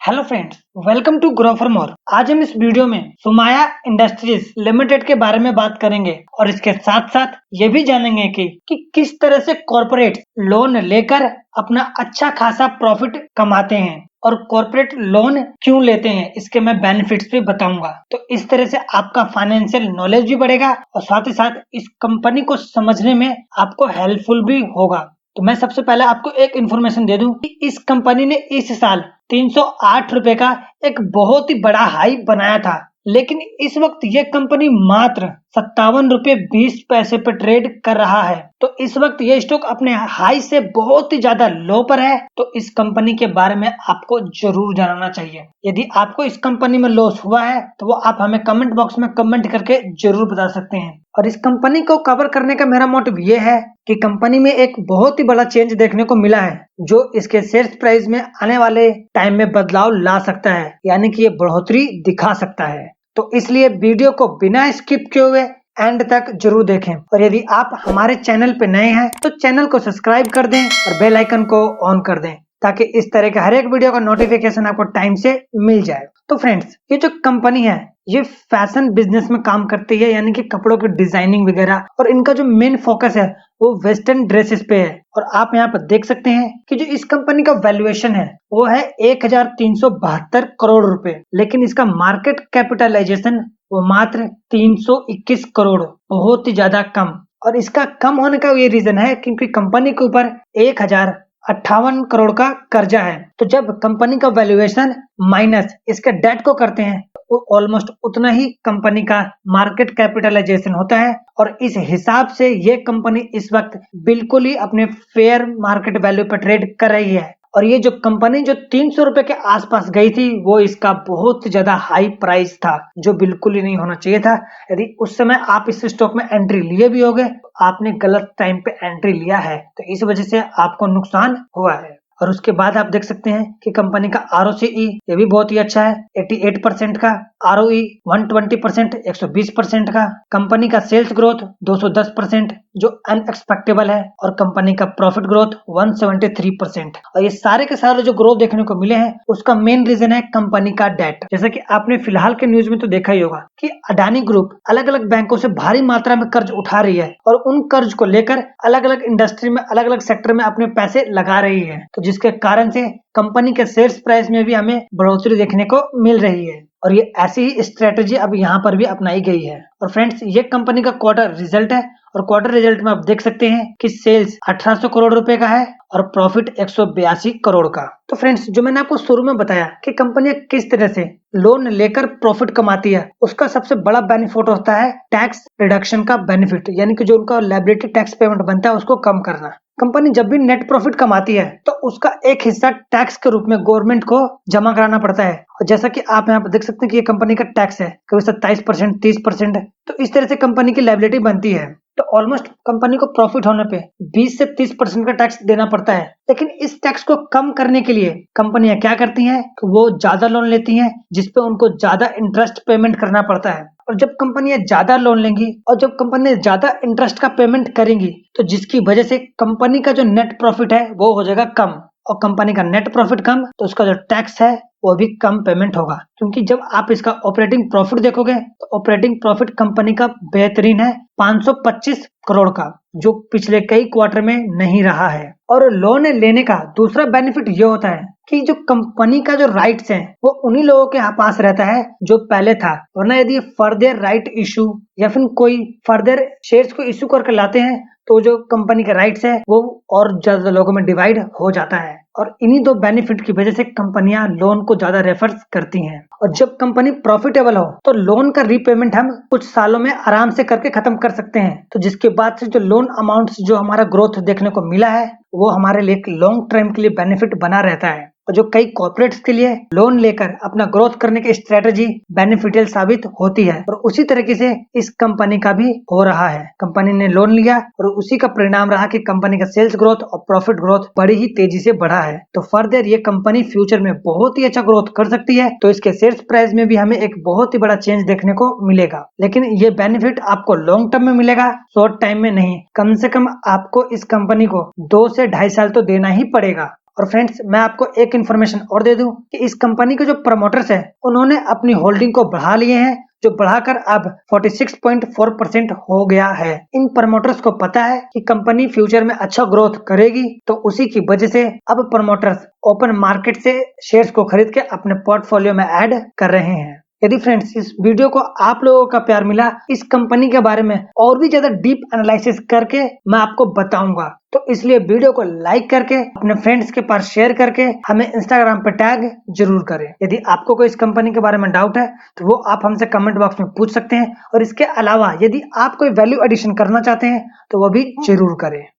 Hello friends, welcome to grow for more. आज हम इस वीडियो में सुमाया इंडस्ट्रीज लिमिटेड के बारे में बात करेंगे और इसके साथ साथ ये भी जानेंगे कि किस तरह से कॉर्पोरेट लोन लेकर अपना अच्छा खासा प्रॉफिट कमाते हैं और कॉर्पोरेट लोन क्यों लेते हैं, इसके मैं बेनिफिट्स भी बताऊंगा। तो इस तरह से आपका फाइनेंशियल नॉलेज भी बढ़ेगा और साथ ही साथ इस कंपनी को समझने में आपको हेल्पफुल भी होगा। तो मैं सबसे पहले आपको एक इन्फॉर्मेशन दे दूं कि इस कंपनी ने इस साल 308 रुपए का एक बहुत ही बड़ा हाई बनाया था, लेकिन इस वक्त ये कंपनी मात्र 57 रुपए 20 पैसे पर ट्रेड कर रहा है। तो इस वक्त ये स्टॉक अपने हाई से बहुत ही ज्यादा लो पर है। तो इस कंपनी के बारे में आपको जरूर जानना चाहिए। यदि आपको इस कंपनी में लॉस हुआ है तो वो आप हमें कमेंट बॉक्स में कमेंट करके जरूर बता सकते हैं। और इस कंपनी को कवर करने का मेरा मोटिव ये है कि कंपनी में एक बहुत ही बड़ा चेंज देखने को मिला है जो इसके शेयर प्राइस में आने वाले टाइम में बदलाव ला सकता है, यानी कि ये बढ़ोतरी दिखा सकता है। तो इसलिए वीडियो को बिना स्किप किए हुए एंड तक जरूर देखें। और यदि आप हमारे चैनल पे नए हैं तो चैनल को सब्सक्राइब कर दें और बेल आइकन को ऑन कर दें ताकि इस तरह के हर एक वीडियो का नोटिफिकेशन आपको टाइम से मिल जाए। तो फ्रेंड्स, ये जो कंपनी है ये फैशन बिजनेस में काम करती है, यानी कि कपड़ों की डिजाइनिंग वगैरह, और इनका जो मेन फोकस है वो वेस्टर्न ड्रेसेस पे है। और आप यहाँ पर देख सकते हैं कि जो इस कंपनी का वैल्यूएशन है वो है 1372 करोड़ रुपए, लेकिन इसका मार्केट कैपिटलाइजेशन वो मात्र 321 करोड़, बहुत ही ज्यादा कम। और इसका कम होने का ये रीजन है क्योंकि कंपनी के ऊपर 1058 करोड़ का कर्जा है। तो जब कंपनी का वैल्यूएशन माइनस इसके डेट को करते हैं तो ऑलमोस्ट उतना ही कंपनी का मार्केट कैपिटलाइजेशन होता है। और इस हिसाब से ये कंपनी इस वक्त बिल्कुल ही अपने फेयर मार्केट वैल्यू पर ट्रेड कर रही है। और ये जो कंपनी जो 300 रुपए के आसपास गई थी वो इसका बहुत ज्यादा हाई प्राइस था जो बिल्कुल ही नहीं होना चाहिए था। यदि उस समय आप इस स्टॉक में एंट्री लिए भी होगे तो आपने गलत टाइम पे एंट्री लिया है, तो इस वजह से आपको नुकसान हुआ है। और उसके बाद आप देख सकते हैं कि कंपनी का ROCE ये भी बहुत ही अच्छा है, 88% का, ROE 120%, 120% का। कंपनी का सेल्स ग्रोथ 210% जो अनएक्सपेक्टेबल है, और कंपनी का प्रॉफिट ग्रोथ 173%। और ये सारे के सारे जो ग्रोथ देखने को मिले हैं उसका मेन रीजन है कंपनी का डेट। जैसा कि आपने फिलहाल के न्यूज में तो देखा ही होगा कि अडानी ग्रुप अलग अलग बैंकों से भारी मात्रा में कर्ज उठा रही है और उन कर्ज को लेकर अलग अलग इंडस्ट्री में अलग अलग सेक्टर में अपने पैसे लगा रही है, तो जिसके कारण से कंपनी के शेयर प्राइस में भी हमें बढ़ोतरी देखने को मिल रही है। और ये ऐसी ही स्ट्रेटेजी अब यहाँ पर भी अपनाई गई है। और फ्रेंड्स, ये कंपनी का क्वार्टर रिजल्ट है और क्वार्टर रिजल्ट में आप देख सकते हैं कि सेल्स 1800 करोड़ रुपए का है और प्रॉफिट 182 करोड़ का। तो फ्रेंड्स, जो मैंने आपको शुरू में बताया कि कंपनी किस तरह से लोन लेकर प्रॉफिट कमाती है, उसका सबसे बड़ा बेनिफिट होता है टैक्स रिडक्शन का बेनिफिट, यानी कि जो उनका लायबिलिटी टैक्स पेमेंट बनता है उसको कम करना। कंपनी जब भी नेट प्रॉफिट कमाती है तो उसका एक हिस्सा टैक्स के रूप में गवर्नमेंट को जमा कराना पड़ता है। और जैसा कि आप यहाँ पर देख सकते हैं कि ये कंपनी का टैक्स है कभी 27%, 30%, तो इस तरह से कंपनी की लायबिलिटी बनती है। तो ऑलमोस्ट कंपनी को प्रॉफिट होने पे 20 से 30% का टैक्स देना पड़ता है। लेकिन इस टैक्स को कम करने के लिए कंपनियां क्या करती हैं कि वो ज्यादा लोन लेती हैं जिसपे उनको ज्यादा इंटरेस्ट पेमेंट करना पड़ता है। और जब कंपनियां ज्यादा लोन लेंगी और जब कंपनी ज्यादा इंटरेस्ट का पेमेंट करेंगी तो जिसकी वजह से कंपनी का जो नेट प्रॉफिट है वो हो जाएगा कम, और कंपनी का नेट प्रॉफिट कम तो उसका जो टैक्स है वो भी कम पेमेंट होगा। क्योंकि जब आप इसका ऑपरेटिंग प्रॉफिट देखोगे तो ऑपरेटिंग प्रॉफिट कंपनी का बेहतरीन है 525 करोड़ का, जो पिछले कई क्वार्टर में नहीं रहा है। और लोन लेने का दूसरा बेनिफिट ये होता है कि जो कंपनी का जो राइट्स है वो उन्हीं लोगों के पास रहता है जो पहले था, वरना यदि फर्दर राइट इशू या फिर कोई फर्दर शेयर्स को इशू करके लाते हैं तो जो कंपनी के राइट्स है वो और ज्यादा लोगों में डिवाइड हो जाता है। और इन्हीं दो बेनिफिट की वजह से कंपनियां लोन को ज्यादा रेफर करती हैं। और जब कंपनी प्रॉफिटेबल हो तो लोन का रीपेमेंट हम कुछ सालों में आराम से करके खत्म कर सकते हैं। तो जिसके बाद से जो लोन अमाउंट जो हमारा ग्रोथ देखने को मिला है वो हमारे लिए एक लॉन्ग टर्म के लिए बेनिफिट बना रहता है। और जो कई कॉर्पोरेट्स के लिए लोन लेकर अपना ग्रोथ करने की स्ट्रेटेजी बेनिफिशियल साबित होती है, और उसी तरीके से इस कंपनी का भी हो रहा है। कंपनी ने लोन लिया और उसी का परिणाम रहा कि कंपनी का सेल्स ग्रोथ और प्रॉफिट ग्रोथ बड़ी ही तेजी से बढ़ा है। तो फर्दर ये कंपनी फ्यूचर में बहुत ही अच्छा ग्रोथ कर सकती है। तो इसके शेयर प्राइस में भी हमें एक बहुत ही बड़ा चेंज देखने को मिलेगा, लेकिन ये बेनिफिट आपको लॉन्ग टर्म में मिलेगा, शॉर्ट टाइम में नहीं। कम से कम आपको इस कंपनी को 2 से 2.5 साल तो देना ही पड़ेगा। और फ्रेंड्स, मैं आपको एक इन्फॉर्मेशन और दे दूं कि इस कंपनी के जो प्रमोटर्स है उन्होंने अपनी होल्डिंग को बढ़ा लिए हैं, जो बढ़ाकर अब 46.4% हो गया है। इन प्रमोटर्स को पता है कि कंपनी फ्यूचर में अच्छा ग्रोथ करेगी, तो उसी की वजह से अब प्रमोटर्स ओपन मार्केट से शेयर्स को खरीद के अपने पोर्टफोलियो में ऐड कर रहे हैं। यदि फ्रेंड्स इस वीडियो को आप लोगों का प्यार मिला, इस कंपनी के बारे में और भी ज्यादा डीप एनालिसिस करके मैं आपको बताऊंगा, तो इसलिए वीडियो को लाइक करके अपने फ्रेंड्स के पास शेयर करके हमें इंस्टाग्राम पे टैग जरूर करें। यदि आपको कोई इस कंपनी के बारे में डाउट है तो वो आप हमसे कमेंट बॉक्स में पूछ सकते हैं, और इसके अलावा यदि आप कोई वैल्यू एडिशन करना चाहते हैं तो वो भी जरूर करें।